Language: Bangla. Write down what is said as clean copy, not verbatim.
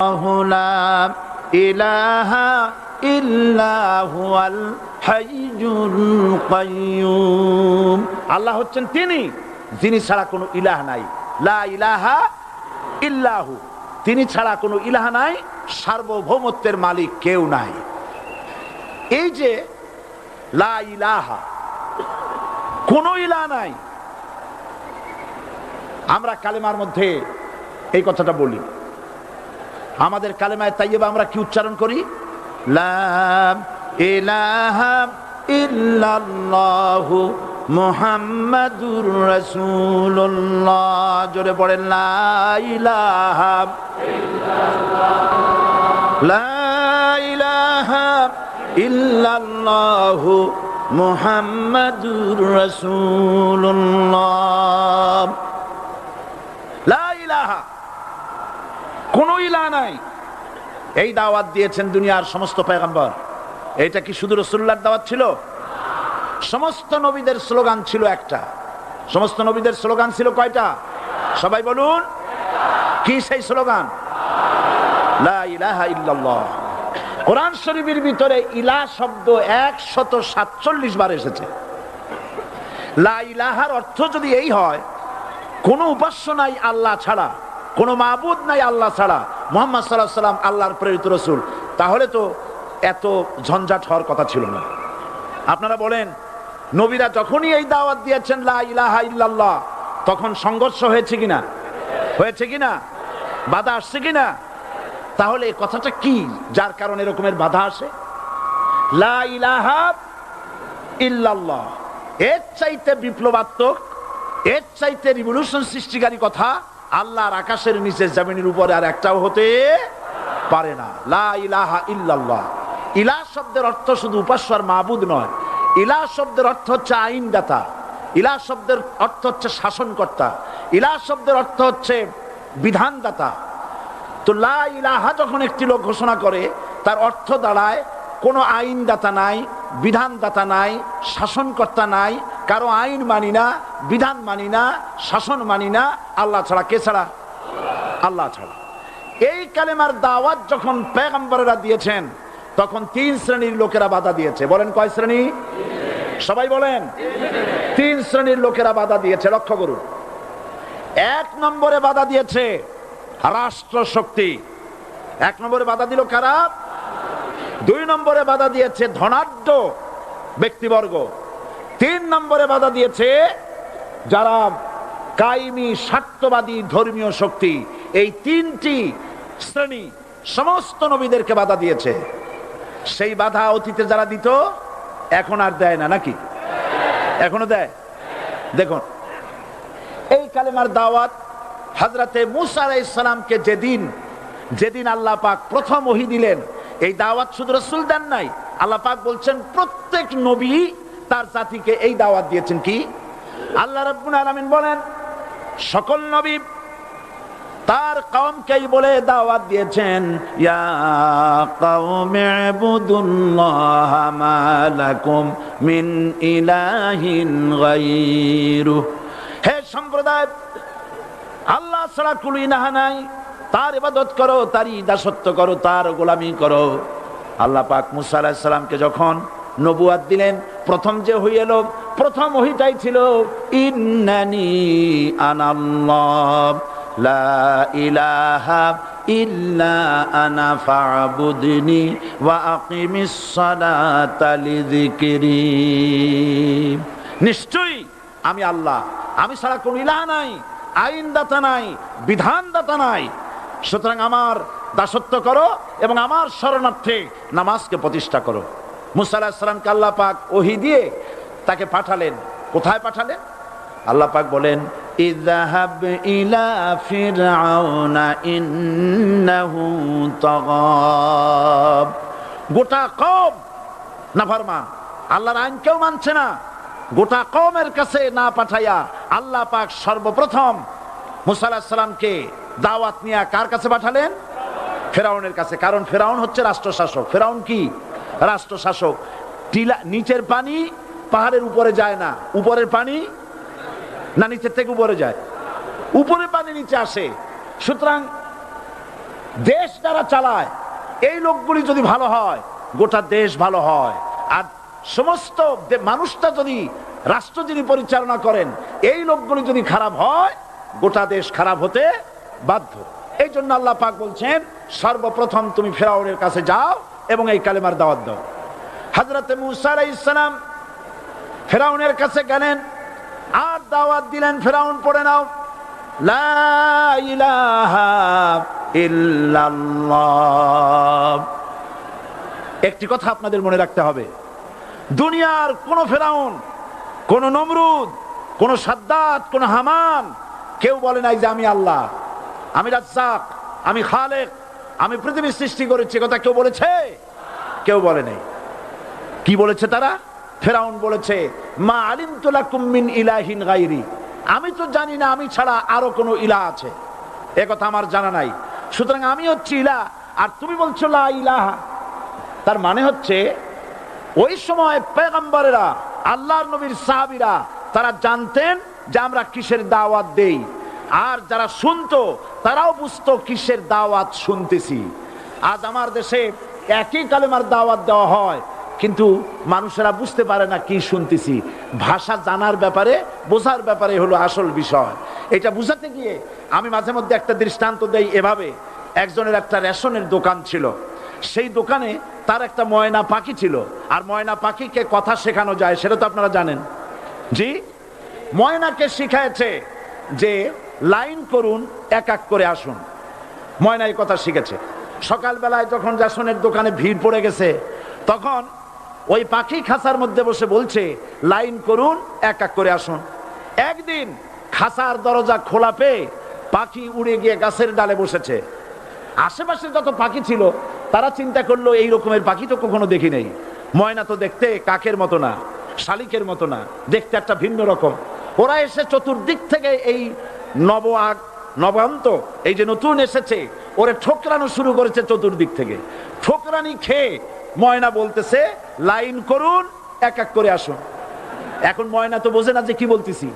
লা ইলাহা ইল্লা হুয়াল হাইয়ুল কাইয়্যুম। আল্লাহ হচ্ছেন তিনি যিনি ছাড়া কোনো ইলাহ নাই। লা ইলাহা ইল্লাহু, তিনি ছাড়া কোনো ইলাহ নাই, সার্বভৌমত্বের মালিক কেউ নাই। এই যে লা ইলাহা, কোনো ইলাহ নাই, আমরা কালেমার মধ্যে এই কথাটা বলি। আমাদের কালেমায়ে তাইয়্যিবা আমরা কি উচ্চারণ করি? লা ইলাহা ইল্লাল্লাহু মুহাম্মাদুর রাসূলুল্লাহ। জোরে পড়েন লা ইলাহা ইল্লাল্লাহ, লা ইলাহা ইল্লাল্লাহু মুহাম্মাদুর রাসূলুল্লাহ। লা ইলাহা, কোনো ইলাহ নাই। এই দাওয়াত দিয়েছেন দুনিয়ার সমস্ত পয়গম্বর। এটা কি শুধু রাসূলুল্লাহর দাওয়াত ছিল? সমস্ত নবীদের স্লোগান ছিল একটা। সমস্ত নবীদের স্লোগান ছিল কয়টা? সবাই বলুন, কি সেই স্লোগান? লা ইলাহা ইল্লাল্লাহ। কোরআন শরীফের ভিতরে ইলাহ শব্দ 147 বার এসেছে। লা ইলাহার অর্থ যদি এই হয়, কোনো উপাস্য নাই আল্লাহ ছাড়া, কোনো মাবুদ নাই আল্লাহ ছাড়া, মুহাম্মদ সাল্লাল্লাহু আলাইহি ওয়াসাল্লাম আল্লাহর প্রেরিত রাসূল, তাহলে তো এত ঝঞ্ঝাট হওয়ার কথা ছিল না। আপনারা বলেন, নবীরা যখনই এই দাওয়াত দিয়েছেন লা ইলাহা ইল্লাল্লাহ, তখন সংঘর্ষ হয়েছে কিনা? হয়েছে কিনা? বাধা আসছে কিনা? তাহলে এই কথাটা কি যার কারণে এরকমের বাধা আসে? লা ইলাহা ইল্লাল্লাহ, এর চাইতে বিপ্লবাত্মক, এর চাইতে রিভলিউশন সৃষ্টিকারী কথা আল্লাহর আকাশের নিচে জমিনের উপরে আর একটাও হতে পারে না। লা ইলাহা ইল্লাল্লাহ। ইলাহ শব্দের অর্থ শুধু উপাস্য আর মাবুদ নয়। ইলাহ শব্দের অর্থ হচ্ছে আইনদাতা, ইলাহ শব্দের অর্থ হচ্ছে শাসনকর্তা, ইলাহ শব্দের অর্থ হচ্ছে বিধানদাতা। তো লা ইলাহা যখন একটি লোক ঘোষণা করে, তার অর্থ দাঁড়ায় কোনো আইনদাতা নাই, বিধানদাতা নাই, শাসনকর্তা নাই, কারো আইন মানি না, বিধান মানি না, শাসন মানি না, আল্লাহ ছাড়া। কে ছাড়া? আল্লাহ ছাড়া। এই কালেমার দাওয়াত যখন পয়গম্বরেরা দিয়েছেন, তখন 3 শ্রেণীর লোকেরা বাধা দিয়েছে। বলেন কয় শ্রেণী? সবাই বলেন। 3 শ্রেণীর লোকেরা বাধা দিয়েছে। লক্ষ্য করুন। 1 নম্বরে বাধা দিয়েছে রাষ্ট্র শক্তি। 1 নম্বরে বাধা দিল কারা? 2 নম্বরে বাধা দিয়েছে ধনাঢ্য ব্যক্তিবর্গ। 3 নম্বরে বাধা দিয়েছে যারা কায়েমি স্বার্থবাদী ধর্মীয় শক্তি। এই 3টি শ্রেণী সমস্ত নবীদেরকে বাধা দিয়েছে। সেই বাধা অতীতে যারা দিত, এখন আর দেয় না নাকি? এখনো দেয়। দেখুন, এই কালেমার দাওয়াত হযরতে মূসা আলাইহিস সালামকে যেদিন আল্লাহ পাক প্রথম ওহী দিলেন, এই দাওয়াত শুধু রাসূল দেন নাই, আল্লাহ পাক বলছেন প্রত্যেক নবী তার জাতিকে এই দাওয়াত দিয়েছেন। কি? আল্লাহ রাব্বুল আলামিন বলেন, সকল নবী তার কওমকেই বলে দাওয়াত দিয়েছেন, ইয়া কওমি ইবুদুল্লাহা মা লাকুম মিন ইলাহিন গায়রু। হে সম্প্রদায়, আল্লাহ ছাড়া কোনো ইলাহ নাই, তার ইবাদত করো, তারই দাসত্ব করো, তার গোলামি করো। আল্লাহ পাক মূসা আলাইহিস সালামকে যখন নবুয়াত দিলেন, প্রথম যে ওহী এলো, প্রথম ওহীটাই ছিল ইন্নানি আনাল্লাহ লা ইলাহা ইল্লা আনা ফা'বুদনি ওয়া আকিমিস সালাতা লিযিকরি। নিশ্চয়ই আমি আল্লাহ, আমি ছাড়া কোনো ইলাহ নাই, আইনদাতা নাই, বিধানদাতা নাই, সুতরাং আমার দাসত্ব করো এবং আমার শরণার্থে নামাজকে প্রতিষ্ঠা করো। মূসা আলাইহিস সালামকে আল্লাহ পাক ওহী দিয়ে তাকে পাঠালেন। কোথায় পাঠালেন? আল্লাহ পাক বলেন, ইযহাব ইলা ফিরআউনা ইন্নাহু তাগা। গোটা কওম নাফরমান, আল্লাহর আইন কেউ মানছে না। গোটা কওমের কাছে না পাঠাইয়া আল্লাহ পাক সর্বপ্রথম মূসা আলাইহিস সালামকে দাওয়াত নিয়ে কার কাছে পাঠালেন? ফেরাউনের কাছে। কারণ ফেরাউন হচ্ছে রাষ্ট্রশাসক। ফেরাউন কি? রাষ্ট্রশাসক। নিচের পানি পাহাড়ের উপরে যায় না, উপরের পানি না নিচের থেকে উপরে যায়? উপরের পানি নিচে আসে। সুতরাং দেশ যারা চালায় এই লোকগুলি যদি ভালো হয় গোটা দেশ ভালো হয়, আর সমস্ত মানুষটা যদি, রাষ্ট্র যিনি পরিচালনা করেন এই লোকগুলি যদি খারাপ হয় গোটা দেশ খারাপ হতে বাধ্য। এই জন্য আল্লাহ পাক বলছেন সর্বপ্রথম তুমি ফেরাউনের কাছে যাও এবং এই কালেমার দাওয়াত দাও। হযরতে মূসা আলাইহিস সালাম ফেরাউনের কাছে গেলেন আর দাওয়াত দিলেন, ফেরাউন পড়ে নাও লা ইলাহা ইল্লাল্লাহ। একটি কথা আপনাদের মনে রাখতে হবে, দুনিয়ার কোন ফেরাউন, কোন নমরুদ, কোন সাদ্দাত, কোন হামান কেউ বলে নাই যে আমি আল্লাহ, আমি রাজ্জাক, আমি খালেক, আমি পৃথিবীর সৃষ্টি করেছি। কথা কেউ বলেছে? কেউ বলে নাই। কি বলেছে তারা? ফেরাউন বলেছে মা আলিমতু লাকুম মিন ইলাহিন গায়রি, আমি তো জানি না আমি ছাড়া আরো কোনো ইলাহ আছে, এ কথা আমার জানা নাই, সুতরাং আমি হচ্ছি ইলাহ আর তুমি বলছো লা ইলাহা। তার মানে হচ্ছে ওই সময় পয়গম্বরেরা, আল্লাহর নবীর সাহাবীরা তারা জানতেন যে আমরা কিসের দাওয়াত দেই, আর যারা শুনতো তারাও বুঝতো কিসের দাওয়াত শুনতেছি। আজ আমার দেশে একই কালেমার দাওয়াত দেওয়া হয় কিন্তু মানুষেরা বুঝতে পারে না কি শুনতেছি। ভাষা জানার ব্যাপারে, বোঝার ব্যাপারে হলো আসল বিষয়। এটা বুঝাতে গিয়ে আমি মাঝে মধ্যে একটা দৃষ্টান্ত দেই এভাবে। একজনের একটা রেশনের দোকান ছিল, সেই দোকানে তার একটা ময়না পাখি ছিল, আর ময়না পাখিকে কথা শেখানো যায় সেটা তো আপনারা জানেন। জি, ময়নাকে শিখাইছে যে লাইন করুন, এক এক করে আসুন। ময়না এই কথা শিখেছে। সকালবেলায় যখন রেশনের দোকানে ভিড় পড়ে গেছে তখন ওই পাখি খাঁচার মধ্যে বসে বলছে লাইন করুন, এক এক করে আসুন। একদিন খাঁচার দরজা খোলা পেয়ে পাখি উড়ে গিয়ে গাছের ডালে বসেছে। আশেপাশে যত পাখি ছিল তারা চিন্তা করলো এই রকমের পাখি তো কখনো দেখি নেই। ময়না তো দেখতে কাকের মতো না, শালিকের মতো না, দেখতে একটা ভিন্ন রকম। ওরা এসে চতুর্দিক থেকে এই নবান্ত, এই যে নতুন এসেছে, ওরে ঠোকরানো শুরু করেছে চতুর্দিক থেকে। ঠোকরানি খেয়ে ময়না বলতেছে লাইন করুন, এক এক করে আসুন। এখন ময়না তো বোঝে না যে কি বলতেছি,